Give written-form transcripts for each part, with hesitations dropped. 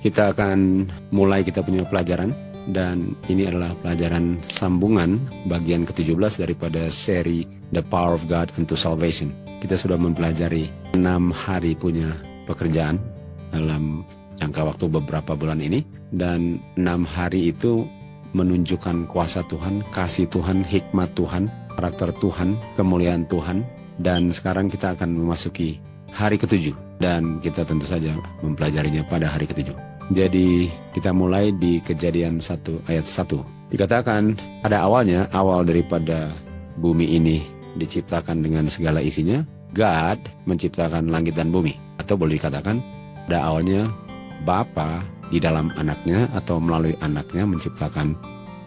Kita akan mulai kita punya pelajaran, dan ini adalah pelajaran sambungan bagian ke-17 daripada seri The Power of God unto Salvation. Kita sudah mempelajari 6 hari punya pekerjaan dalam jangka waktu beberapa bulan ini, dan 6 hari itu menunjukkan kuasa Tuhan, kasih Tuhan, hikmat Tuhan, karakter Tuhan, kemuliaan Tuhan. Dan sekarang kita akan memasuki hari ke-7, dan kita tentu saja mempelajarinya pada hari ke-7. Jadi kita mulai di Kejadian 1 ayat 1. Dikatakan pada awalnya, awal daripada bumi ini diciptakan dengan segala isinya, God menciptakan langit dan bumi. Atau boleh dikatakan pada awalnya Bapa di dalam anaknya atau melalui anaknya menciptakan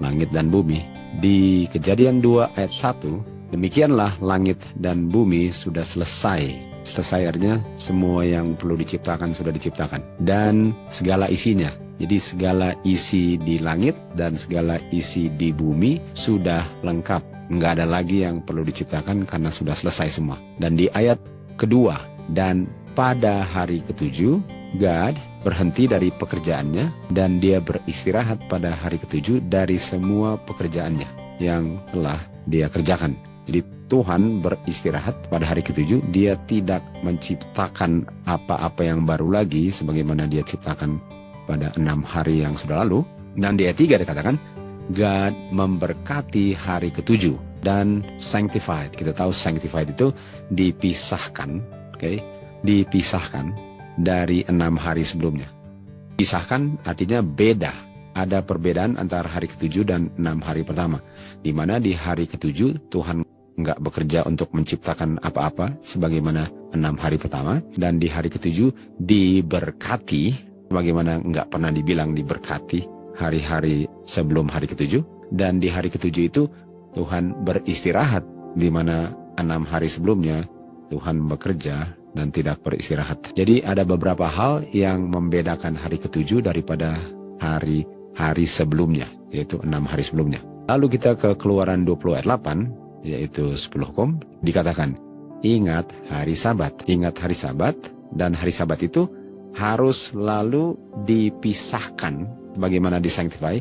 langit dan bumi. Di Kejadian 2 ayat 1, demikianlah langit dan bumi sudah selesai. Selesai artinya semua yang perlu diciptakan sudah diciptakan, dan segala isinya. Jadi segala isi di langit dan segala isi di bumi sudah lengkap. Nggak ada lagi yang perlu diciptakan karena sudah selesai semua. Dan di ayat kedua, dan pada hari ke-7 God berhenti dari pekerjaannya dan dia beristirahat pada hari ke-7 dari semua pekerjaannya yang telah dia kerjakan. Jadi Tuhan beristirahat pada hari ke-7, dia tidak menciptakan apa-apa yang baru lagi sebagaimana dia ciptakan pada 6 hari yang sudah lalu. Dan di ayat 3 dikatakan, God memberkati hari ke-7 dan sanctified. Kita tahu sanctified itu dipisahkan, dipisahkan dari 6 hari sebelumnya. Pisahkan artinya beda. Ada perbedaan antara hari ke-7 dan 6 hari pertama. Di mana di hari ke-7 Tuhan nggak bekerja untuk menciptakan apa-apa sebagaimana 6 hari pertama, dan di hari ke-7 diberkati bagaimana nggak pernah dibilang diberkati hari-hari sebelum hari ke-7. Dan di hari ke-7 itu Tuhan beristirahat, di mana 6 hari sebelumnya Tuhan bekerja dan tidak beristirahat. Jadi ada beberapa hal yang membedakan hari ke-7 daripada hari-hari sebelumnya, yaitu 6 hari sebelumnya. Lalu kita ke Keluaran 20 ayat 8, yaitu 10 hukum, dikatakan, ingat hari Sabat. Ingat hari Sabat, dan hari Sabat itu harus lalu dipisahkan. Bagaimana disanctify?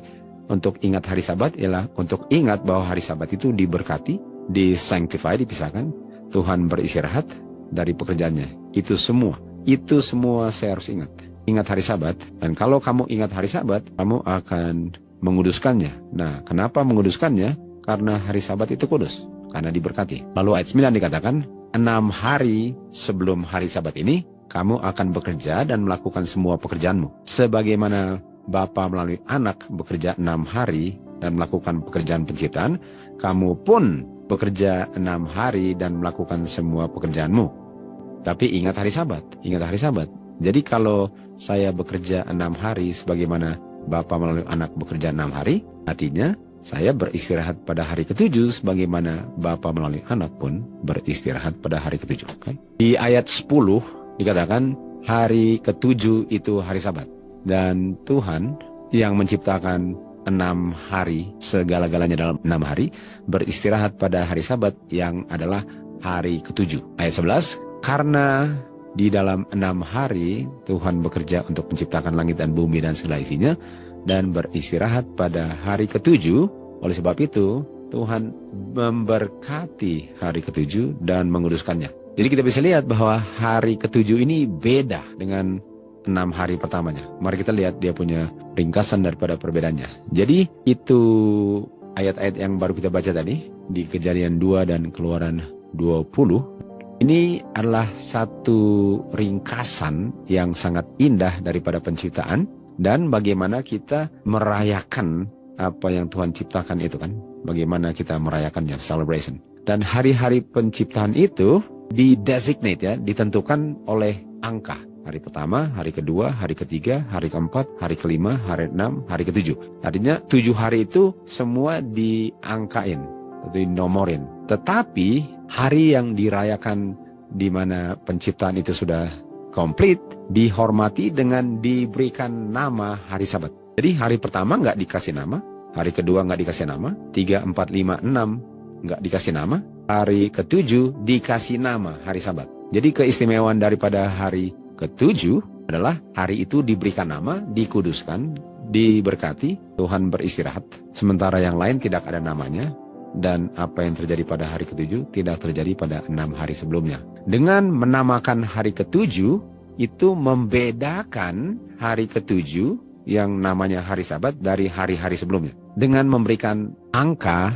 Untuk ingat hari Sabat ialah untuk ingat bahwa hari Sabat itu diberkati, disanctify, dipisahkan. Tuhan beristirahat dari pekerjaannya. Itu semua saya harus ingat. Ingat hari Sabat, dan kalau kamu ingat hari Sabat, kamu akan menguduskannya. Nah, kenapa menguduskannya? Karena hari Sabat itu kudus, karena diberkati. Lalu ayat 9 dikatakan, 6 hari sebelum hari Sabat ini, kamu akan bekerja dan melakukan semua pekerjaanmu. Sebagaimana Bapa melalui anak bekerja 6 hari dan melakukan pekerjaan penciptaan, kamu pun bekerja 6 hari dan melakukan semua pekerjaanmu. Tapi ingat hari Sabat, ingat hari Sabat. Jadi kalau saya bekerja 6 hari sebagaimana Bapa melalui anak bekerja 6 hari, artinya saya beristirahat pada hari ke-7 sebagaimana Bapa melalui anak pun beristirahat pada hari ke-7. Di ayat 10 dikatakan hari ke-7 itu hari Sabat. Dan Tuhan yang menciptakan 6 hari, segala-galanya dalam 6 hari, beristirahat pada hari Sabat yang adalah hari ke-7. Ayat 11, karena di dalam 6 hari Tuhan bekerja untuk menciptakan langit dan bumi dan segala isinya, dan beristirahat pada hari ke-7. Oleh sebab itu Tuhan memberkati hari ke-7 dan menguduskannya. Jadi kita bisa lihat bahwa hari ke-7 ini beda dengan 6 hari pertamanya. Mari kita lihat dia punya ringkasan daripada perbedaannya. Jadi itu ayat-ayat yang baru kita baca tadi di Kejadian 2 dan Keluaran 20. Ini adalah satu ringkasan yang sangat indah daripada penciptaan, dan bagaimana kita merayakan apa yang Tuhan ciptakan itu kan. Bagaimana kita merayakannya, celebration. Dan hari-hari penciptaan itu ditentukan oleh angka. Hari pertama, hari kedua, hari ketiga, hari keempat, hari kelima, hari 6, hari ke-7. Artinya 7 hari itu semua diangkain, atau dinomorin. Tetapi hari yang dirayakan di mana penciptaan itu sudah komplit, dihormati dengan diberikan nama hari Sabat. Jadi hari pertama nggak dikasih nama, hari kedua nggak dikasih nama, 3, 4, 5, 6 nggak dikasih nama, hari ke-7 dikasih nama hari Sabat. Jadi keistimewaan daripada hari ke-7 adalah hari itu diberikan nama, dikuduskan, diberkati, Tuhan beristirahat. Sementara yang lain tidak ada namanya, dan apa yang terjadi pada hari ketujuh tidak terjadi pada 6 hari sebelumnya. Dengan menamakan hari ketujuh, itu membedakan hari ketujuh yang namanya hari Sabat dari hari-hari sebelumnya. Dengan memberikan angka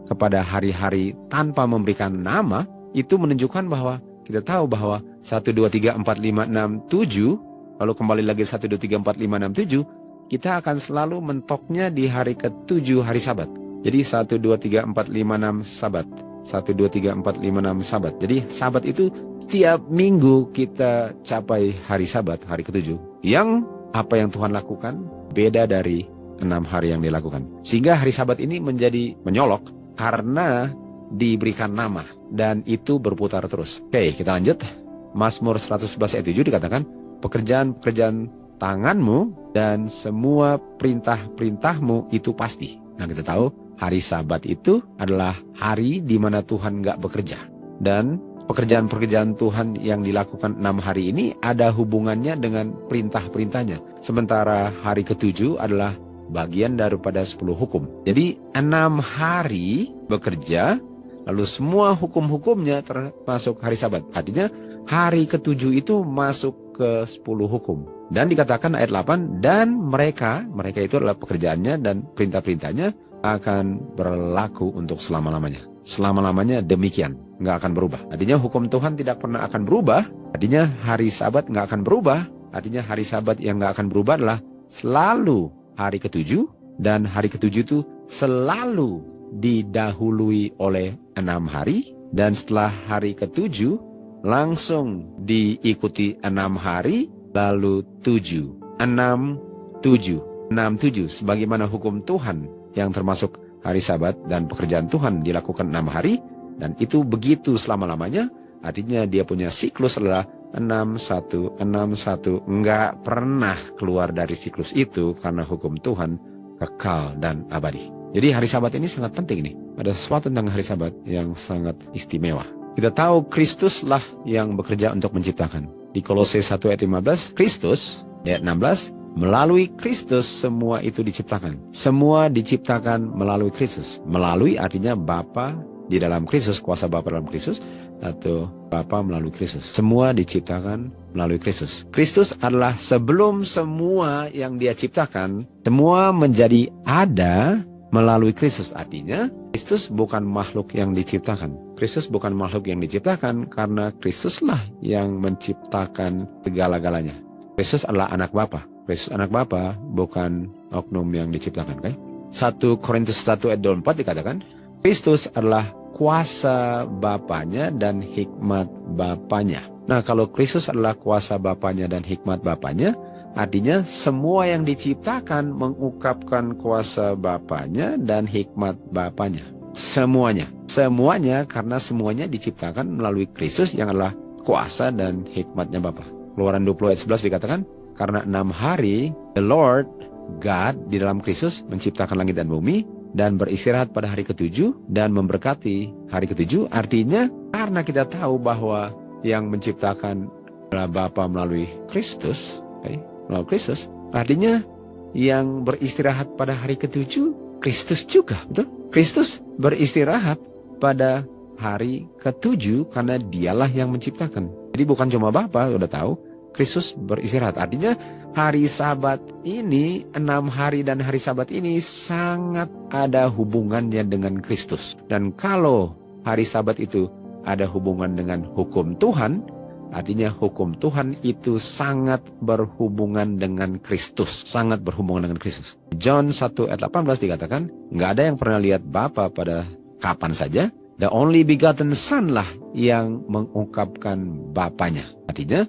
kepada hari-hari tanpa memberikan nama, itu menunjukkan bahwa kita tahu bahwa 1, 2, 3, 4, 5, 6, 7, lalu kembali lagi 1, 2, 3, 4, 5, 6, 7, kita akan selalu mentoknya di hari ketujuh hari Sabat. Jadi 1, 2, 3, 4, 5, 6 Sabat. 1, 2, 3, 4, 5, 6 Sabat. Jadi Sabat itu setiap minggu kita capai hari Sabat, hari ketujuh. Yang apa yang Tuhan lakukan beda dari 6 hari yang dilakukan. Sehingga hari Sabat ini menjadi menyolok karena diberikan nama. Dan itu berputar terus. Oke, kita lanjut. Mazmur 111 ayat 7 dikatakan, pekerjaan-pekerjaan tanganmu dan semua perintah-perintahmu itu pasti. Nah, kita tahu hari Sabat itu adalah hari di mana Tuhan nggak bekerja. Dan pekerjaan-pekerjaan Tuhan yang dilakukan 6 hari ini ada hubungannya dengan perintah-perintahnya. Sementara hari ketujuh adalah bagian daripada 10 hukum. Jadi 6 hari bekerja, lalu semua hukum-hukumnya termasuk hari Sabat. Artinya hari ketujuh itu masuk ke 10 hukum. Dan dikatakan ayat 8, dan mereka itu adalah pekerjaannya dan perintah-perintahnya akan berlaku untuk selama-lamanya. Selama-lamanya demikian, nggak akan berubah. Artinya hukum Tuhan tidak pernah akan berubah. Artinya hari Sabat nggak akan berubah. Artinya hari Sabat yang nggak akan berubah adalah selalu hari ketujuh. Dan hari ketujuh itu selalu didahului oleh 6 hari. Dan setelah hari ketujuh langsung diikuti 6 hari, lalu 7. 6, 7. 6, 7. Sebagaimana hukum Tuhan yang termasuk hari Sabat dan pekerjaan Tuhan dilakukan 6 hari, dan itu begitu selama-lamanya. Artinya dia punya siklus adalah 6-1, 6-1, nggak pernah keluar dari siklus itu karena hukum Tuhan kekal dan abadi. Jadi hari Sabat ini sangat penting nih. Ada sesuatu tentang hari Sabat yang sangat istimewa. Kita tahu Kristuslah yang bekerja untuk menciptakan. Di Kolose 1 ayat 15, Kristus, ayat 16, melalui Kristus semua itu diciptakan. Semua diciptakan melalui Kristus. Melalui artinya Bapa di dalam Kristus, kuasa Bapa dalam Kristus, atau Bapa melalui Kristus. Semua diciptakan melalui Kristus. Kristus adalah sebelum semua yang dia ciptakan, semua menjadi ada melalui Kristus. Artinya, Kristus bukan makhluk yang diciptakan. Kristus bukan makhluk yang diciptakan karena Kristuslah yang menciptakan segala-galanya. Kristus adalah anak Bapa. Kristus anak Bapa, bukan oknum yang diciptakan. Okay? 1 Korintus 1 ayat 24 dikatakan, Kristus adalah kuasa Bapanya dan hikmat Bapanya. Nah, kalau Kristus adalah kuasa Bapanya dan hikmat Bapanya, artinya semua yang diciptakan mengungkapkan kuasa Bapanya dan hikmat Bapanya. Semuanya. Semuanya karena semuanya diciptakan melalui Kristus yang adalah kuasa dan hikmatnya Bapa. Keluaran 20 ayat 11 dikatakan, karena 6 hari, the Lord God di dalam Kristus menciptakan langit dan bumi dan beristirahat pada hari ketujuh dan memberkati hari ketujuh. Artinya karena kita tahu bahwa yang menciptakan adalah Bapa melalui Kristus, melalui Kristus, artinya yang beristirahat pada hari ketujuh Kristus juga, betul? Kristus beristirahat pada hari ketujuh karena dialah yang menciptakan. Jadi bukan cuma Bapa, udah tahu, Kristus beristirahat. Artinya hari Sabat ini, 6 hari dan hari Sabat ini sangat ada hubungannya dengan Kristus. Dan kalau hari Sabat itu ada hubungan dengan hukum Tuhan, artinya hukum Tuhan itu sangat berhubungan dengan Kristus. Sangat berhubungan dengan Kristus. John 1 ayat 18 dikatakan, nggak ada yang pernah lihat Bapa pada kapan saja. The only begotten Son lah yang mengungkapkan Bapanya. Artinya,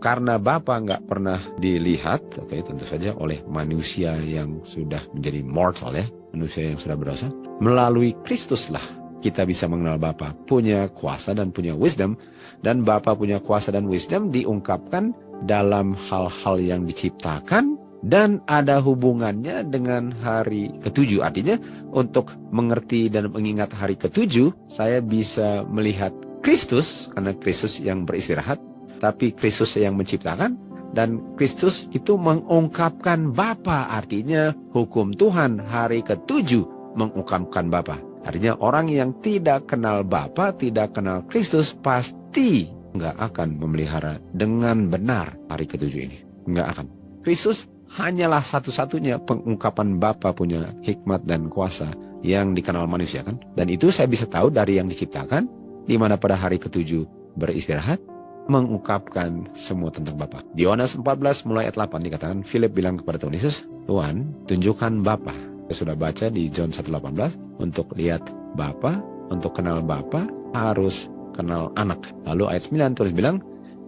karena Bapa nggak pernah dilihat, tentu saja oleh manusia yang sudah menjadi mortal ya, manusia yang sudah berdosa, melalui Kristuslah kita bisa mengenal Bapa, punya kuasa dan punya wisdom, dan Bapa punya kuasa dan wisdom diungkapkan dalam hal-hal yang diciptakan dan ada hubungannya dengan hari ketujuh. Artinya untuk mengerti dan mengingat hari ketujuh, saya bisa melihat Kristus karena Kristus yang beristirahat. Tapi Kristus yang menciptakan, Dan Kristus itu mengungkapkan Bapa, artinya hukum Tuhan hari ke-7 mengungkapkan Bapa. Artinya orang yang tidak kenal Bapa, tidak kenal Kristus, pasti nggak akan memelihara dengan benar hari ke-7 ini. Nggak akan. Kristus hanyalah satu-satunya pengungkapan Bapa punya hikmat dan kuasa yang dikenal manusia kan. Dan itu saya bisa tahu dari yang diciptakan, di mana pada hari ke-7 beristirahat, mengungkapkan semua tentang Bapa. Di Yohanes 14 mulai ayat 8 dikatakan, Philip bilang kepada Tuhan Yesus, Tuhan, tunjukkan Bapa. Saya sudah baca di John 1:18, untuk lihat Bapa, untuk kenal Bapa, harus kenal anak. Lalu ayat 9 Tuhan bilang,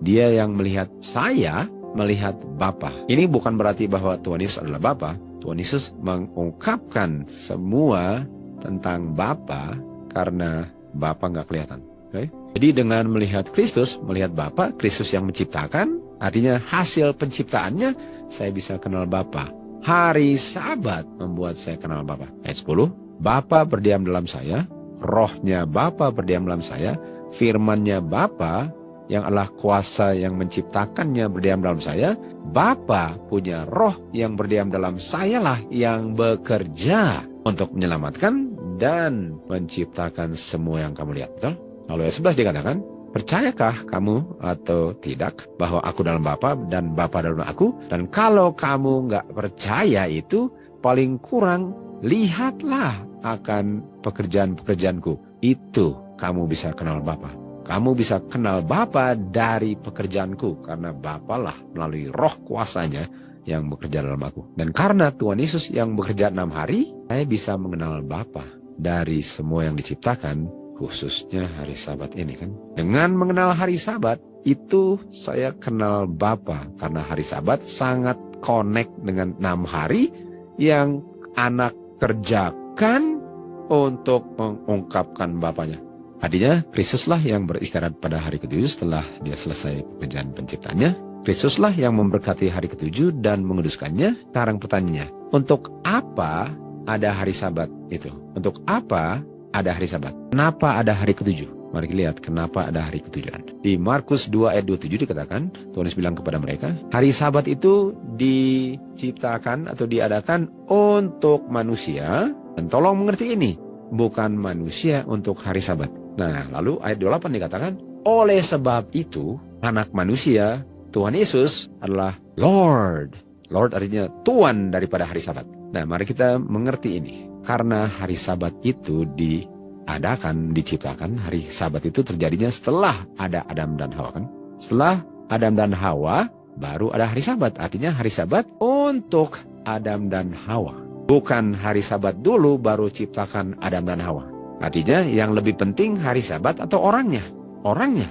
dia yang melihat saya, melihat Bapa. Ini bukan berarti bahwa Tuhan Yesus adalah Bapa. Tuhan Yesus mengungkapkan semua tentang Bapa karena Bapa nggak kelihatan. Okay? Jadi dengan melihat Kristus, melihat Bapa, Kristus yang menciptakan, artinya hasil penciptaannya, saya bisa kenal Bapa. Hari Sabat membuat saya kenal Bapa. Ayat 10, Bapa berdiam dalam saya, rohnya Bapa berdiam dalam saya, firmannya Bapa yang adalah kuasa yang menciptakannya berdiam dalam saya, Bapa punya roh yang berdiam dalam sayalah yang bekerja untuk menyelamatkan dan menciptakan semua yang kamu lihat. Betul? Lalu ayat 11 dikatakan, percayakah kamu atau tidak bahwa aku dalam Bapa dan Bapa dalam aku? Dan kalau kamu nggak percaya itu, paling kurang lihatlah akan pekerjaan-pekerjaanku. Itu kamu bisa kenal Bapa. Kamu bisa kenal Bapa dari pekerjaanku, karena Bapa lah melalui roh kuasanya yang bekerja dalam aku. Dan karena Tuhan Yesus yang bekerja 6 hari, saya bisa mengenal Bapa dari semua yang diciptakan, khususnya hari Sabat ini kan. Dengan mengenal hari Sabat, itu saya kenal Bapa, karena hari Sabat sangat connect dengan 6 hari yang anak kerjakan untuk mengungkapkan Bapanya. Artinya, Kristuslah yang beristirahat pada hari ke-7 setelah dia selesai pekerjaan penciptanya. Kristuslah yang memberkati hari ke-7 dan menguduskannya. Sekarang pertanyaannya, untuk apa ada hari Sabat itu? Untuk apa ada hari Sabat? Kenapa ada hari ke-7? Mari kita lihat kenapa ada hari ke-7. Di Markus 2 ayat 27 dikatakan, Tuhan Yesus bilang kepada mereka, hari Sabat itu diciptakan atau diadakan untuk manusia. Dan tolong mengerti ini, bukan manusia untuk hari Sabat. Nah, lalu ayat 28 dikatakan, oleh sebab itu, anak manusia, Tuhan Yesus adalah Lord. Lord artinya Tuhan daripada hari Sabat. Nah, mari kita mengerti ini. Karena hari Sabat itu diciptakan, hari Sabat itu terjadinya setelah ada Adam dan Hawa kan. Setelah Adam dan Hawa, baru ada hari Sabat. Artinya hari Sabat untuk Adam dan Hawa. Bukan hari Sabat dulu baru ciptakan Adam dan Hawa. Artinya yang lebih penting hari Sabat atau orangnya? Orangnya.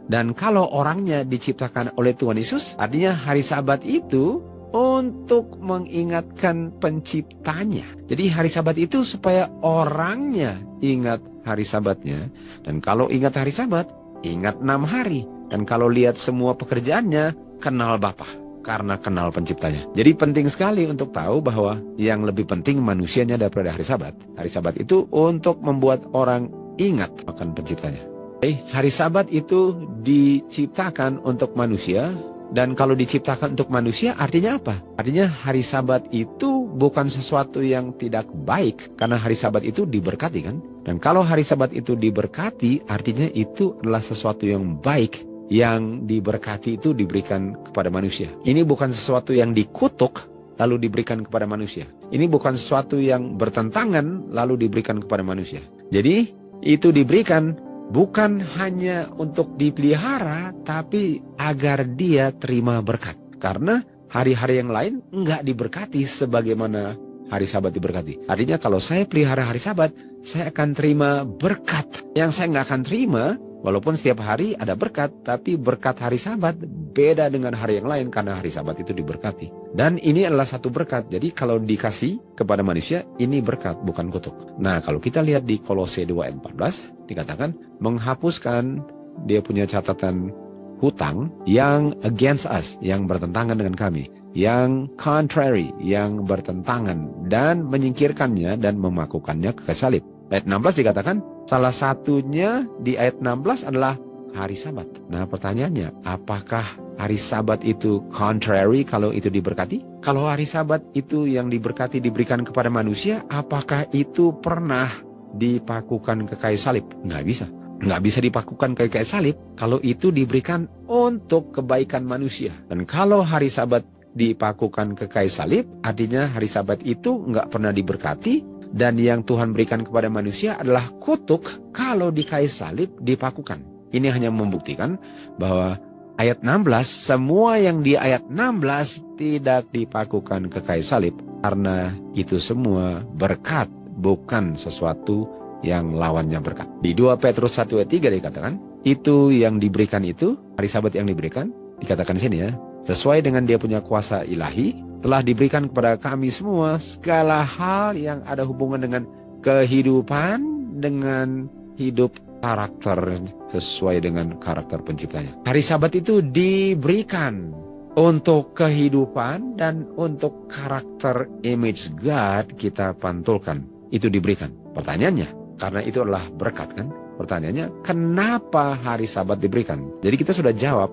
Dan kalau orangnya diciptakan oleh Tuhan Yesus, artinya hari Sabat itu untuk mengingatkan penciptanya. Jadi hari Sabat itu supaya orangnya ingat hari Sabatnya. Dan kalau ingat hari Sabat, ingat 6 hari. Dan kalau lihat semua pekerjaannya, kenal Bapa. Karena kenal penciptanya. Jadi penting sekali untuk tahu bahwa yang lebih penting manusianya daripada hari Sabat. Hari Sabat itu untuk membuat orang ingat akan penciptanya. Hari Sabat itu diciptakan untuk manusia. Dan kalau diciptakan untuk manusia artinya apa? Artinya hari Sabat itu bukan sesuatu yang tidak baik. Karena hari Sabat itu diberkati kan? Dan kalau hari Sabat itu diberkati, artinya itu adalah sesuatu yang baik. Yang diberkati itu diberikan kepada manusia. Ini bukan sesuatu yang dikutuk lalu diberikan kepada manusia. Ini bukan sesuatu yang bertentangan lalu diberikan kepada manusia. Jadi itu diberikan bukan hanya untuk dipelihara, tapi agar dia terima berkat. Karena hari-hari yang lain enggak diberkati sebagaimana hari Sabat diberkati. Artinya kalau saya pelihara hari Sabat, saya akan terima berkat. Yang saya enggak akan terima, walaupun setiap hari ada berkat, tapi berkat hari Sabat beda dengan hari yang lain karena hari Sabat itu diberkati. Dan ini adalah satu berkat. Jadi kalau dikasih kepada manusia, ini berkat, bukan kutuk. Nah, kalau kita lihat di Kolose 2 ayat 14, dikatakan menghapuskan dia punya catatan hutang yang against us, yang bertentangan dengan kami, yang contrary, yang bertentangan, dan menyingkirkannya dan memakukannya ke salib. Ayat 16 dikatakan, salah satunya di ayat 16 adalah hari Sabat. Nah, pertanyaannya, apakah hari Sabat itu contrary kalau itu diberkati? Kalau hari Sabat itu yang diberkati diberikan kepada manusia, apakah itu pernah dipakukan ke kayu salib? Nggak bisa. Nggak bisa dipakukan ke kayu salib kalau itu diberikan untuk kebaikan manusia. Dan kalau hari Sabat dipakukan ke kayu salib, artinya hari Sabat itu nggak pernah diberkati, dan yang Tuhan berikan kepada manusia adalah kutuk kalau di kayu salib dipakukan. Ini hanya membuktikan bahwa ayat 16, semua yang di ayat 16 tidak dipakukan ke kayu salib, karena itu semua berkat, bukan sesuatu yang lawannya berkat. Di 2 Petrus 1 ayat 3 dikatakan, itu yang diberikan itu, hari Sabat yang diberikan, dikatakan di sini ya, sesuai dengan dia punya kuasa ilahi, telah diberikan kepada kami semua segala hal yang ada hubungan dengan kehidupan, dengan hidup karakter sesuai dengan karakter penciptanya. Hari Sabat itu diberikan untuk kehidupan dan untuk karakter image God kita pantulkan. Itu diberikan. Pertanyaannya, karena itu adalah berkat kan? Pertanyaannya, kenapa hari Sabat diberikan? Jadi kita sudah jawab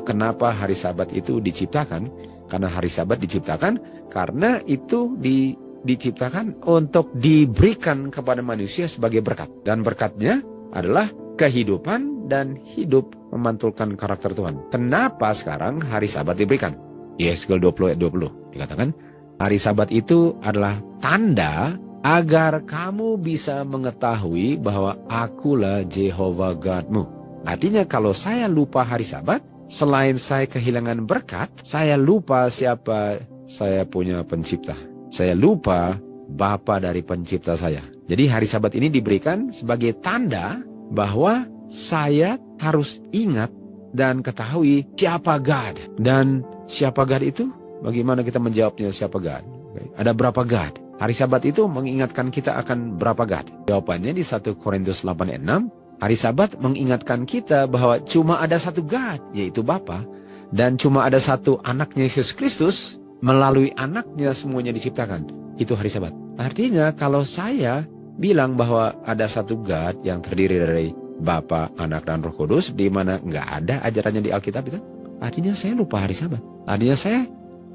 kenapa hari Sabat itu diciptakan. Karena hari Sabat diciptakan karena itu diciptakan untuk diberikan kepada manusia sebagai berkat. Dan berkatnya adalah kehidupan dan hidup memantulkan karakter Tuhan. Kenapa sekarang hari Sabat diberikan? Yeskel 20 ayat 20 dikatakan, hari Sabat itu adalah tanda agar kamu bisa mengetahui bahwa akulah Jehovah God-mu. Artinya kalau saya lupa hari Sabat, selain saya kehilangan berkat, saya lupa siapa saya punya pencipta. Saya lupa Bapa dari pencipta saya. Jadi hari Sabat ini diberikan sebagai tanda bahwa saya harus ingat dan ketahui siapa God. Dan siapa God itu? Bagaimana kita menjawabnya siapa God? Ada berapa God? Hari Sabat itu mengingatkan kita akan berapa God? Jawabannya di 1 Korintus 8 ayat 6. Hari Sabat mengingatkan kita bahwa cuma ada satu God, yaitu Bapa, dan cuma ada satu anaknya Yesus Kristus, melalui anaknya semuanya diciptakan. Itu hari Sabat. Artinya kalau saya bilang bahwa ada satu God yang terdiri dari Bapa, Anak, dan Roh Kudus, di mana nggak ada ajarannya di Alkitab itu, artinya saya lupa hari Sabat. Artinya saya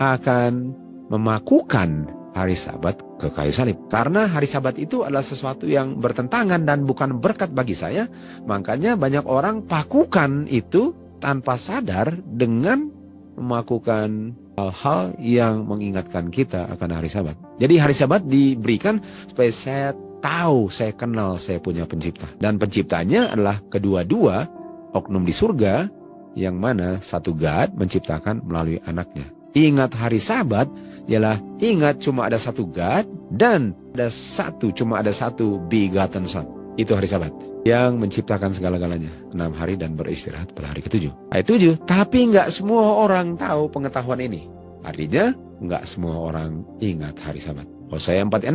akan memakukan hari Sabat ke kayu salib. Karena hari Sabat itu adalah sesuatu yang bertentangan dan bukan berkat bagi saya. Makanya banyak orang pakukan itu tanpa sadar dengan melakukan hal-hal yang mengingatkan kita akan hari Sabat. Jadi hari Sabat diberikan supaya saya tahu, saya kenal, saya punya pencipta. Dan penciptanya adalah kedua-dua oknum di surga, yang mana satu God menciptakan melalui anaknya. Ingat hari Sabat ialah ingat cuma ada satu God dan cuma ada satu begotten Son. Itu hari Sabat yang menciptakan segala-galanya 6 hari dan beristirahat pada hari ke-7. Ayat 7, tapi nggak semua orang tahu pengetahuan ini. Artinya nggak semua orang ingat hari Sabat. Hosea 4:6,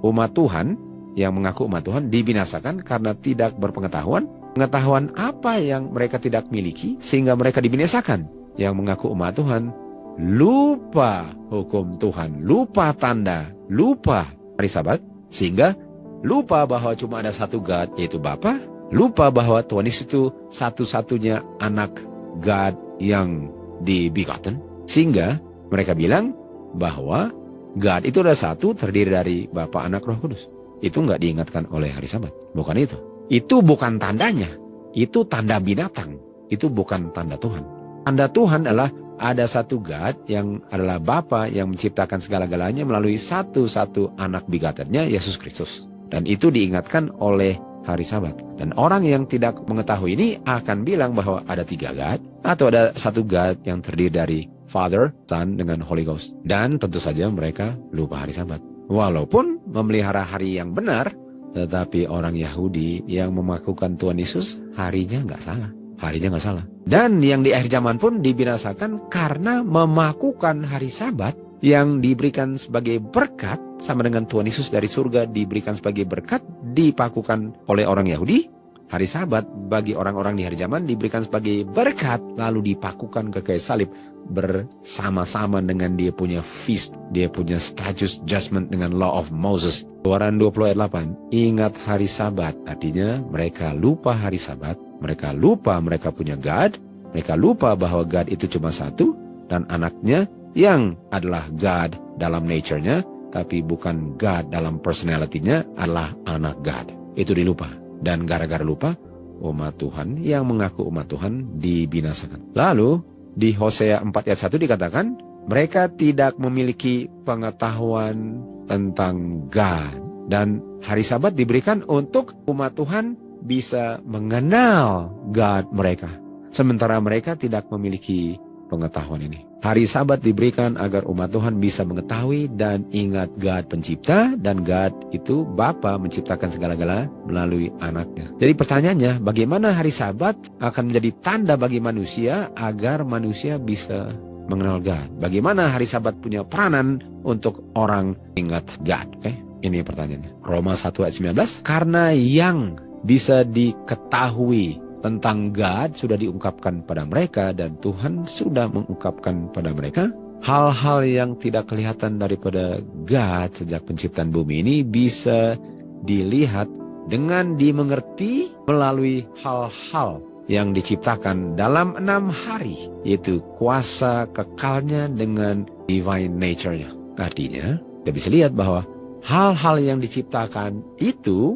umat Tuhan yang mengaku umat Tuhan dibinasakan karena tidak berpengetahuan. Pengetahuan apa yang mereka tidak miliki sehingga mereka dibinasakan? Yang mengaku umat Tuhan lupa hukum Tuhan, lupa tanda, lupa hari Sabat, sehingga lupa bahwa cuma ada satu God, yaitu Bapa, lupa bahwa Tuhan Yesus itu satu-satunya anak God yang di-begotten, sehingga mereka bilang bahwa God itu ada satu, terdiri dari Bapa, Anak, Roh Kudus. Itu nggak diingatkan oleh hari Sabat, bukan itu. Itu bukan tandanya, itu tanda binatang, itu bukan tanda Tuhan. Tanda Tuhan adalah ada satu God yang adalah Bapa yang menciptakan segala-galanya melalui satu-satu anak begottennya, Yesus Kristus. Dan itu diingatkan oleh hari Sabat. Dan orang yang tidak mengetahui ini akan bilang bahwa ada 3 God, atau ada satu God yang terdiri dari Father, Son, dengan Holy Ghost. Dan tentu saja mereka lupa hari Sabat. Walaupun memelihara hari yang benar, tetapi orang Yahudi yang memakukan Tuhan Yesus, harinya nggak salah. Harinya nggak salah. Dan yang di akhir zaman pun dibinasakan karena memakukan hari Sabat yang diberikan sebagai berkat, sama dengan Tuhan Yesus dari surga diberikan sebagai berkat, dipakukan oleh orang Yahudi. Hari Sabat bagi orang-orang di hari zaman diberikan sebagai berkat, lalu dipakukan ke kayu salib bersama-sama dengan dia punya feast, dia punya status judgment dengan law of Moses. Keluaran 20 ayat 8, ingat hari Sabat. Artinya mereka lupa hari Sabat, mereka lupa mereka punya God, mereka lupa bahwa God itu cuma satu, dan anaknya yang adalah God dalam nature-nya, tapi bukan God dalam personality-nya, adalah anak God. Itu dilupa. Dan gara-gara lupa, umat Tuhan yang mengaku umat Tuhan dibinasakan. Lalu di Hosea 4 ayat 1 dikatakan, mereka tidak memiliki pengetahuan tentang God. Dan hari Sabat diberikan untuk umat Tuhan bisa mengenal God mereka. Sementara mereka tidak memiliki pengetahuan ini. Hari Sabat diberikan agar umat Tuhan bisa mengetahui dan ingat God pencipta, dan God itu Bapa menciptakan segala-gala melalui anaknya. Jadi pertanyaannya, bagaimana hari Sabat akan menjadi tanda bagi manusia agar manusia bisa mengenal God? Bagaimana hari Sabat punya peranan untuk orang ingat God? Oke, ini pertanyaannya. Roma 1 ayat 19, karena yang bisa diketahui tentang God sudah diungkapkan pada mereka, dan Tuhan sudah mengungkapkan pada mereka hal-hal yang tidak kelihatan daripada God sejak penciptaan bumi ini bisa dilihat dengan dimengerti melalui hal-hal yang diciptakan dalam 6 hari, yaitu kuasa kekalnya dengan divine nature-nya. Artinya, kita bisa lihat bahwa hal-hal yang diciptakan itu,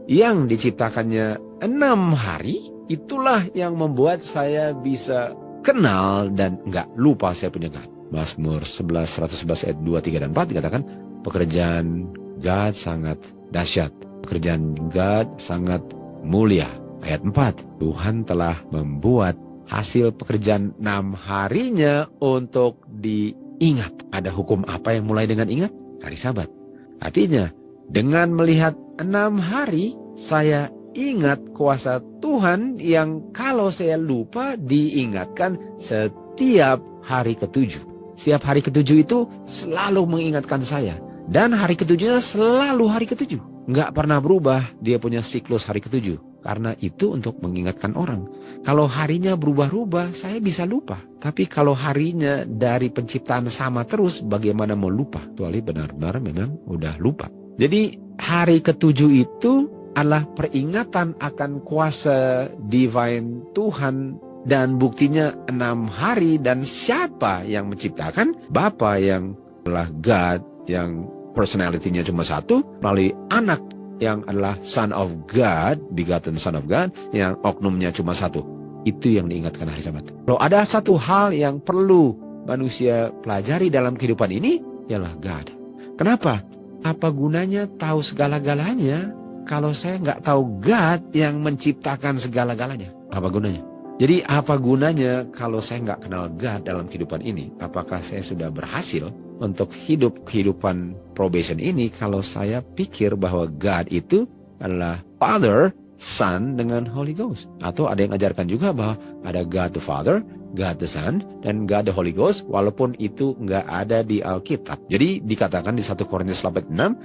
yang diciptakannya 6 hari, itulah yang membuat saya bisa kenal dan nggak lupa saya punya God. Mazmur 111 ayat 2, 3, dan 4 dikatakan, pekerjaan God sangat dahsyat, pekerjaan God sangat mulia. Ayat 4, Tuhan telah membuat hasil pekerjaan 6 harinya untuk diingat. Ada hukum apa yang mulai dengan ingat? Hari Sabat. Artinya, dengan melihat 6 hari, saya ingat kuasa Tuhan yang kalau saya lupa diingatkan setiap hari ke-7. Setiap hari ke-7 itu selalu mengingatkan saya. Dan hari ke-7-nya selalu hari ke-7. Nggak pernah berubah dia punya siklus hari ke-7. Karena itu untuk mengingatkan orang. Kalau harinya berubah-ubah, saya bisa lupa. Tapi kalau harinya dari penciptaan sama terus, bagaimana mau lupa? Kecuali benar-benar memang udah lupa. Jadi hari ke-7 itu adalah peringatan akan kuasa divine Tuhan, dan buktinya 6 hari, dan siapa yang menciptakan? Bapa yang adalah God, yang personality-nya cuma satu, melalui anak yang adalah Son of God, begotten Son of God, yang oknumnya cuma satu. Itu yang diingatkan hari Sabat. Kalau ada satu hal yang perlu manusia pelajari dalam kehidupan ini, ialah God. Kenapa? Apa gunanya tahu segala-galanya kalau saya nggak tahu God yang menciptakan segala-galanya? Apa gunanya? Jadi apa gunanya kalau saya nggak kenal God dalam kehidupan ini? Apakah saya sudah berhasil untuk hidup kehidupan probation ini kalau saya pikir bahwa God itu adalah Father, Son, dengan Holy Ghost? Atau ada yang ajarkan juga bahwa ada God the Father, God the Son, dan God the Holy Ghost, walaupun itu nggak ada di Alkitab. Jadi dikatakan di 1 Korintus 8:6,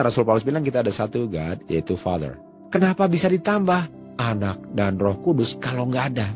Rasul Paulus bilang kita ada satu God, yaitu Father. Kenapa bisa ditambah Anak dan Roh Kudus kalau nggak ada?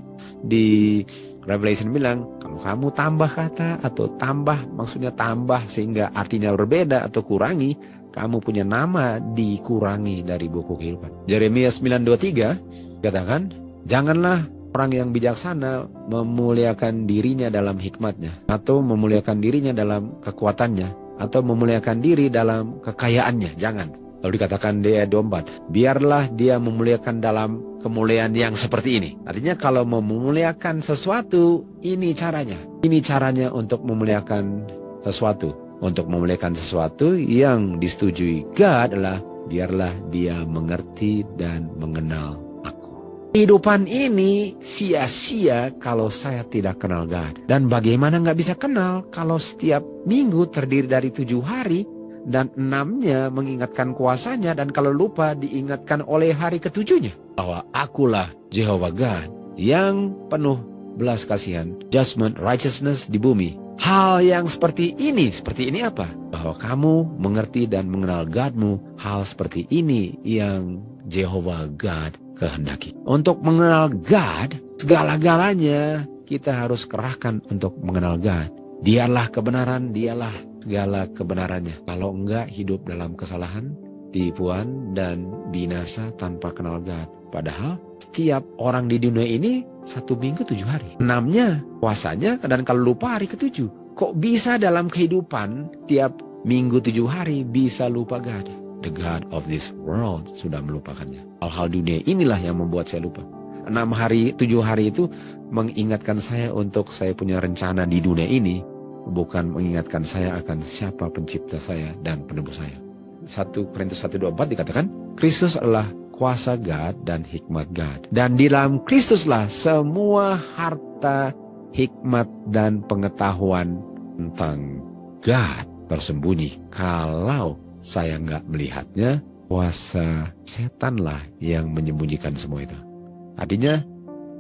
Di Revelation bilang, kalau kamu tambah kata atau tambah, maksudnya tambah sehingga artinya berbeda atau kurangi, kamu punya nama dikurangi dari buku kehidupan. Yeremia 9:23 katakan, janganlah orang yang bijaksana memuliakan dirinya dalam hikmatnya, atau memuliakan dirinya dalam kekuatannya, atau memuliakan diri dalam kekayaannya. Jangan. Lalu dikatakan di ayat 24, biarlah dia memuliakan dalam kemuliaan yang seperti ini. Artinya kalau memuliakan sesuatu, ini caranya. Ini caranya untuk memuliakan sesuatu. Untuk memuliakan sesuatu yang disetujui God adalah biarlah dia mengerti dan mengenal aku. Kehidupan ini sia-sia kalau saya tidak kenal God. Dan bagaimana nggak bisa kenal kalau setiap minggu terdiri dari 7 hari dan 6-nya mengingatkan kuasanya, dan kalau lupa diingatkan oleh hari ke-7-nya bahwa akulah Jehovah God yang penuh belas kasihan, judgment, righteousness di bumi. Hal yang seperti ini apa? Bahwa kamu mengerti dan mengenal God-mu. Hal seperti ini yang Jehovah God kehendaki. Untuk mengenal God, segala-galanya kita harus kerahkan untuk mengenal God. Dialah kebenaran, dialah segala kebenarannya. Kalau enggak, hidup dalam kesalahan, tipuan, dan binasa tanpa kenal God. Padahal setiap orang di dunia ini 1 minggu 7 hari. 6-nya puasanya, dan kalau lupa hari ke-7. Kok bisa dalam kehidupan tiap minggu 7 hari bisa lupa God? The God of this world sudah melupakannya. Hal-hal dunia inilah yang membuat saya lupa. 6 hari, 7 hari itu mengingatkan saya untuk saya punya rencana di dunia ini, bukan mengingatkan saya akan siapa pencipta saya dan penebus saya. 1 Korintus 1:24 dikatakan, Kristus adalah kuasa God dan hikmat God. Dan di dalam Kristuslah semua harta, hikmat, dan pengetahuan tentang God tersembunyi. Kalau saya nggak melihatnya, kuasa setanlah yang menyembunyikan semua itu. Artinya,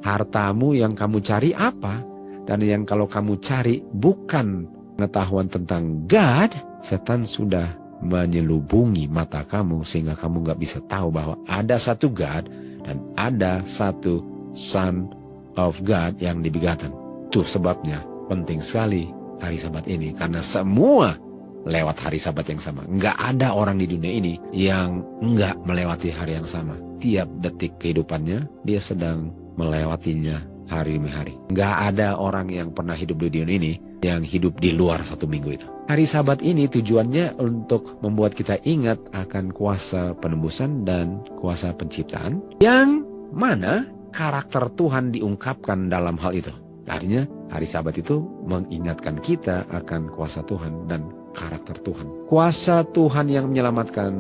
hartamu yang kamu cari apa? Dan yang kalau kamu cari bukan pengetahuan tentang God, setan sudah menyelubungi mata kamu sehingga kamu nggak bisa tahu bahwa ada satu God dan ada satu Son of God yang dibegotten. Itu sebabnya penting sekali hari Sabat ini, karena semua lewat hari Sabat yang sama. Nggak ada orang di dunia ini yang nggak melewati hari yang sama. Tiap detik kehidupannya dia sedang melewatinya hari demi hari. Nggak ada orang yang pernah hidup di dunia ini yang hidup di luar 1 minggu itu. Hari Sabat ini tujuannya untuk membuat kita ingat akan kuasa penembusan dan kuasa penciptaan, yang mana karakter Tuhan diungkapkan dalam hal itu. Artinya hari Sabat itu mengingatkan kita akan kuasa Tuhan dan karakter Tuhan. Kuasa Tuhan yang menyelamatkan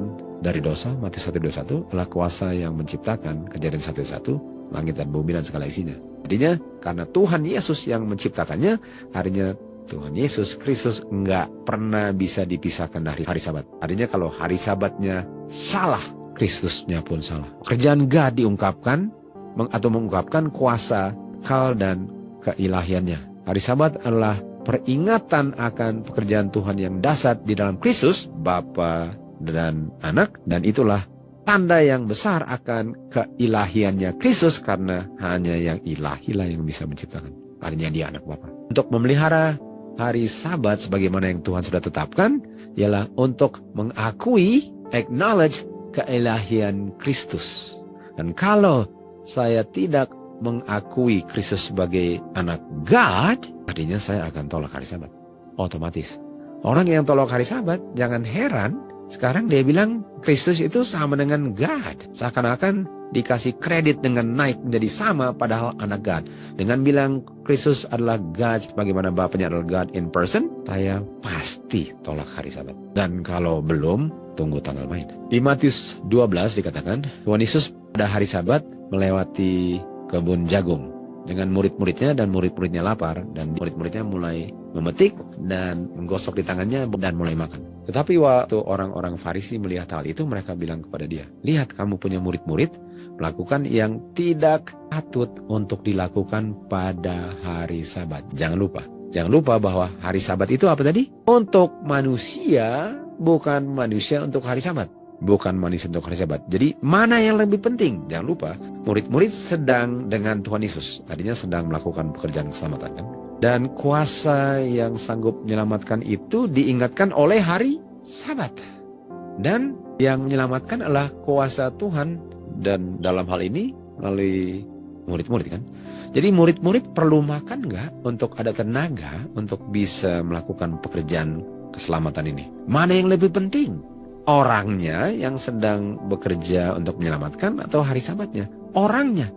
dari dosa, Matius 1:21, adalah kuasa yang menciptakan, Kejadian 1:1, langit dan bumi dan segala isinya. Artinya karena Tuhan Yesus yang menciptakannya, artinya Tuhan Yesus Kristus nggak pernah bisa dipisahkan dari hari Sabat. Artinya kalau hari Sabatnya salah, Kristusnya pun salah. Pekerjaan God diungkapkan atau mengungkapkan kuasa kekal dan keilahiannya. Hari Sabat adalah peringatan akan pekerjaan Tuhan yang dahsyat di dalam Kristus, Bapa dan Anak, dan itulah tanda yang besar akan keilahiannya Kristus, karena hanya yang ilahilah yang bisa menciptakan. Artinya dia anak Bapa. Untuk memelihara hari Sabat sebagaimana yang Tuhan sudah tetapkan, ialah untuk mengakui, acknowledge keilahian Kristus. Dan kalau saya tidak mengakui Kristus sebagai anak God, artinya saya akan tolak hari Sabat. Otomatis. Orang yang tolak hari Sabat, jangan heran, sekarang dia bilang Kristus itu sama dengan God. Seakan-akan dikasih kredit dengan naik menjadi sama, padahal anak God. Dengan bilang Kristus adalah God sebagaimana Bapaknya adalah God in person, saya pasti tolak hari Sabat. Dan kalau belum, tunggu tanggal main. Di Matius 12 dikatakan, Tuhan Yesus pada hari Sabat melewati kebun jagung dengan murid-muridnya, dan murid-muridnya lapar, dan murid-muridnya mulai memetik dan menggosok di tangannya dan mulai makan. Tetapi waktu orang-orang Farisi melihat hal itu, mereka bilang kepada dia, lihat kamu punya murid-murid melakukan yang tidak patut untuk dilakukan pada hari Sabat. Jangan lupa bahwa hari Sabat itu apa tadi? Untuk manusia, bukan manusia untuk hari Sabat. Bukan manusia untuk hari Sabat. Jadi mana yang lebih penting? Jangan lupa, murid-murid sedang dengan Tuhan Yesus. Tadinya sedang melakukan pekerjaan keselamatan, kan? Dan kuasa yang sanggup menyelamatkan itu diingatkan oleh hari Sabat. Dan yang menyelamatkan adalah kuasa Tuhan, dan dalam hal ini melalui murid-murid, kan? Jadi murid-murid perlu makan nggak untuk ada tenaga untuk bisa melakukan pekerjaan keselamatan ini? Mana yang lebih penting? Orangnya yang sedang bekerja untuk menyelamatkan atau hari Sabatnya? Orangnya.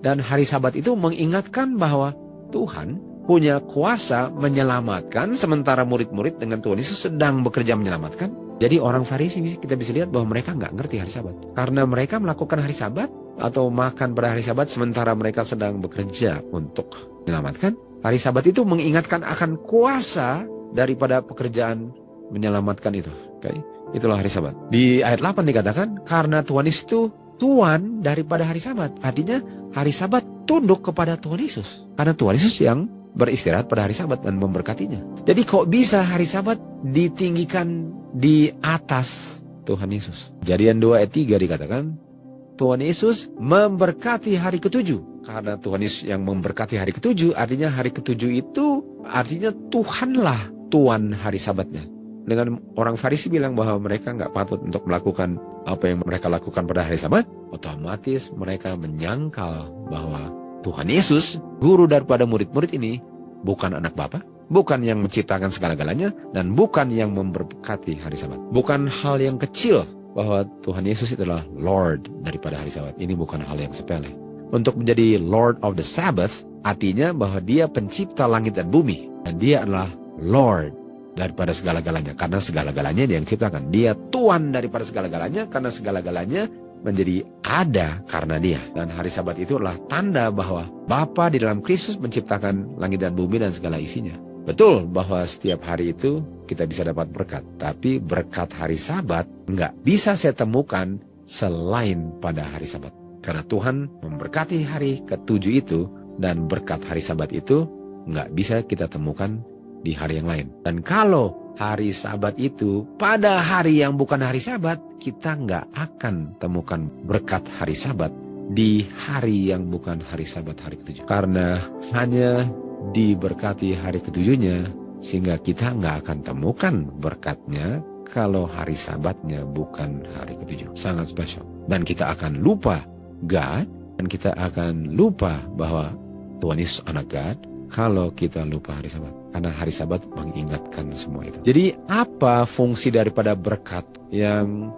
Dan hari Sabat itu mengingatkan bahwa Tuhan punya kuasa menyelamatkan, sementara murid-murid dengan Tuhan Yesus sedang bekerja menyelamatkan. Jadi orang Farisi kita bisa lihat bahwa mereka nggak ngerti hari Sabat. Karena mereka melakukan hari Sabat atau makan pada hari Sabat sementara mereka sedang bekerja untuk menyelamatkan. Hari Sabat itu mengingatkan akan kuasa daripada pekerjaan menyelamatkan itu. Okay? Itulah hari Sabat. Di ayat 8 dikatakan, karena Tuhan Yesus itu Tuhan daripada hari Sabat. Artinya hari Sabat tunduk kepada Tuhan Yesus. Karena Tuhan Yesus yang beristirahat pada hari Sabat dan memberkatinya. Jadi kok bisa hari Sabat ditinggikan di atas Tuhan Yesus? Kejadian 2 ayat 3 dikatakan, Tuhan Yesus memberkati hari ke-7 karena Tuhan Yesus yang memberkati hari ketujuh, artinya hari ketujuh itu artinya Tuhanlah Tuhan hari Sabatnya. Dengan orang Farisi bilang bahwa mereka nggak patut untuk melakukan apa yang mereka lakukan pada hari Sabat, otomatis mereka menyangkal bahwa Tuhan Yesus, guru daripada murid-murid ini, bukan anak Bapa, bukan yang menciptakan segala-galanya, dan bukan yang memberkati hari Sabat. Bukan hal yang kecil bahwa Tuhan Yesus adalah Lord daripada hari Sabat. Ini bukan hal yang sepele. Untuk menjadi Lord of the Sabbath, artinya bahwa dia pencipta langit dan bumi. Dan dia adalah Lord daripada segala-galanya, karena segala-galanya dia yang ciptakan. Dia Tuhan daripada segala-galanya, karena segala-galanya menjadi ada karena dia. Dan hari Sabat itu adalah tanda bahwa Bapa di dalam Kristus menciptakan langit dan bumi dan segala isinya. Betul bahwa setiap hari itu kita bisa dapat berkat, tapi berkat hari Sabat nggak bisa saya temukan selain pada hari Sabat. Karena Tuhan memberkati hari ketujuh itu, dan berkat hari Sabat itu nggak bisa kita temukan di hari yang lain. Dan kalau hari Sabat itu pada hari yang bukan hari Sabat, kita nggak akan temukan berkat hari Sabat di hari yang bukan hari Sabat, hari ketujuh. Karena hanya diberkati hari ketujuhnya, sehingga kita nggak akan temukan berkatnya kalau hari Sabatnya bukan hari ketujuh. Sangat spesial. Dan kita akan lupa God, dan kita akan lupa bahwa Tuhan Yesus anak God kalau kita lupa hari Sabat. Karena hari Sabat mengingatkan semua itu. Jadi apa fungsi daripada berkat yang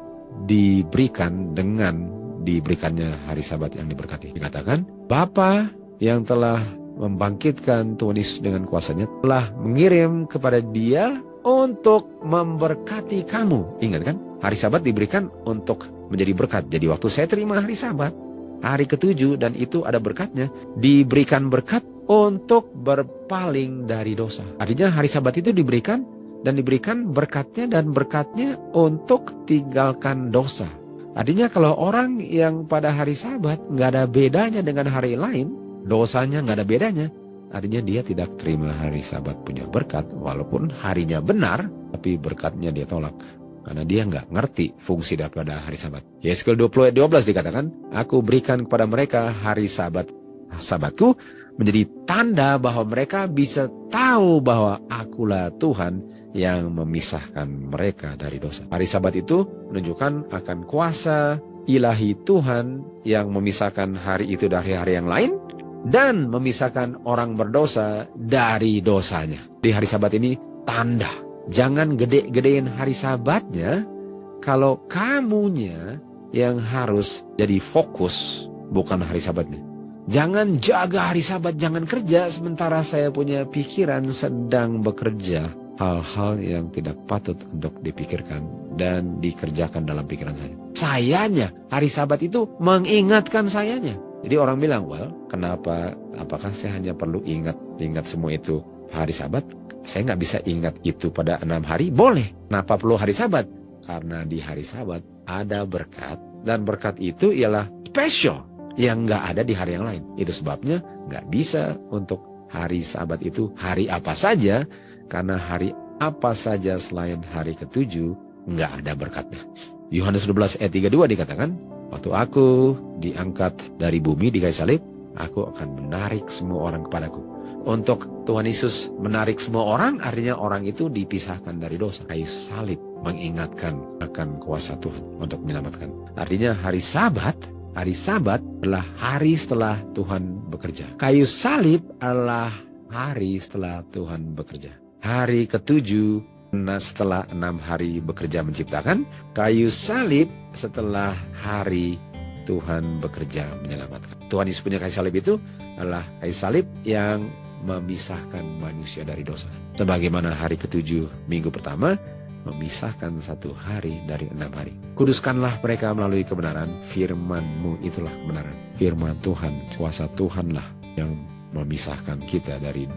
diberikan dengan diberikannya hari Sabat yang diberkati? Dikatakan, Bapa yang telah membangkitkan Tuhan Yesus dengan kuasanya telah mengirim kepada dia untuk memberkati kamu. Ingat kan? Hari Sabat diberikan untuk menjadi berkat. Jadi waktu saya terima hari Sabat, hari ketujuh, dan itu ada berkatnya, diberikan berkat untuk berpaling dari dosa. Artinya hari Sabat itu diberikan berkatnya, dan berkatnya untuk tinggalkan dosa. Artinya kalau orang yang pada hari Sabat nggak ada bedanya dengan hari lain, dosanya nggak ada bedanya, artinya dia tidak terima hari Sabat punya berkat, walaupun harinya benar, tapi berkatnya dia tolak. Karena dia nggak ngerti fungsi daripada hari Sabat. Yeskel 20 ayat 12 dikatakan, aku berikan kepada mereka hari Sabatku menjadi tanda bahwa mereka bisa tahu bahwa akulah Tuhan yang memisahkan mereka dari dosa. Hari Sabat itu menunjukkan akan kuasa ilahi Tuhan yang memisahkan hari itu dari hari yang lain, dan memisahkan orang berdosa dari dosanya. Di hari Sabat ini tanda. Jangan gede-gedein hari Sabatnya, kalau kamunya yang harus jadi fokus, bukan hari Sabatnya. Jangan jaga hari Sabat, jangan kerja sementara saya punya pikiran sedang bekerja. Hal-hal yang tidak patut untuk dipikirkan dan dikerjakan dalam pikiran saya. Sayanya, hari Sabat itu mengingatkan sayanya. Jadi orang bilang, well, kenapa? Apakah saya hanya perlu ingat semua itu hari Sabat? Saya nggak bisa ingat itu pada 6 hari? Boleh. Kenapa perlu hari Sabat? Karena di hari Sabat ada berkat, dan berkat itu ialah special yang nggak ada di hari yang lain. Itu sebabnya nggak bisa untuk hari Sabat itu hari apa saja, karena hari apa saja selain hari ketujuh nggak ada berkatnya. Yohanes 12 ayat 32 dikatakan, waktu aku diangkat dari bumi di kayu salib, aku akan menarik semua orang kepadaku. Untuk Tuhan Yesus menarik semua orang, artinya orang itu dipisahkan dari dosa. Kayu salib mengingatkan akan kuasa Tuhan untuk menyelamatkan. Artinya hari Sabat adalah hari setelah Tuhan bekerja. Kayu salib adalah hari setelah Tuhan bekerja. Hari ketujuh setelah 6 hari bekerja menciptakan. Kayu salib setelah hari Tuhan bekerja menyelamatkan. Tuhan Yesus punya kayu salib itu adalah kayu salib yang memisahkan manusia dari dosa. Sebagaimana hari ketujuh minggu pertama memisahkan 1 hari dari 6 hari. Kuduskanlah mereka melalui kebenaran, firman-Mu itulah kebenaran. Firman Tuhan, kuasa Tuhanlah yang memisahkan kita dari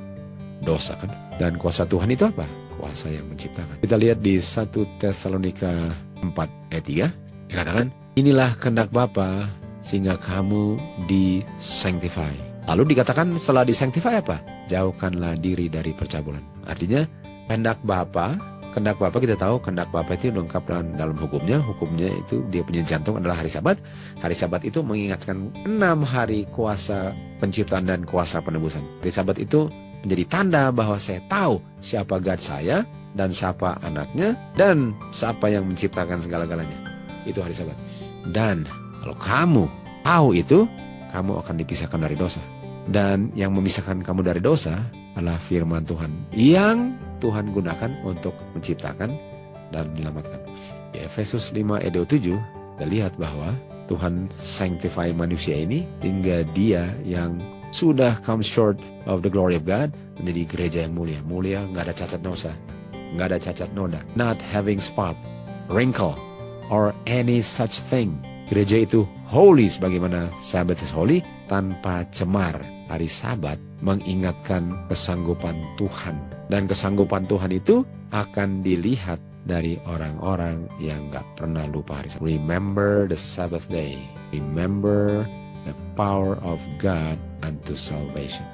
dosa. Dan kuasa Tuhan itu apa? Kuasa yang menciptakan. Kita lihat di 1 Tesalonika 4 ayat 3 dikatakan, inilah kehendak Bapa sehingga kamu disanctify. Lalu dikatakan setelah disanctify apa? Jauhkanlah diri dari percabulan. Artinya kehendak Bapa Kehendak Bapa kita tahu, kehendak Bapa itu lengkap dalam hukumnya. Hukumnya itu dia punya jantung adalah hari Sabat. Hari Sabat itu mengingatkan 6 hari kuasa penciptaan dan kuasa penebusan. Hari Sabat itu menjadi tanda bahwa saya tahu siapa God saya dan siapa anaknya dan siapa yang menciptakan segala-galanya. Itu hari Sabat. Dan kalau kamu tahu itu, kamu akan dipisahkan dari dosa. Dan yang memisahkan kamu dari dosa adalah firman Tuhan yang Tuhan gunakan untuk menciptakan dan menyelamatkan. Di Efesus 5 ayat 27, kita lihat bahwa Tuhan sanctify manusia ini hingga dia yang sudah come short of the glory of God menjadi gereja yang mulia. Mulia, nggak ada cacat dosa, nggak ada cacat noda, not having spot, wrinkle, or any such thing. Gereja itu holy sebagaimana Sabbath is holy, tanpa cemar. Hari Sabat mengingatkan kesanggupan Tuhan. Dan kesanggupan Tuhan itu akan dilihat dari orang-orang yang gak pernah lupa hari Sabat. Remember the Sabbath day. Remember the power of God unto salvation.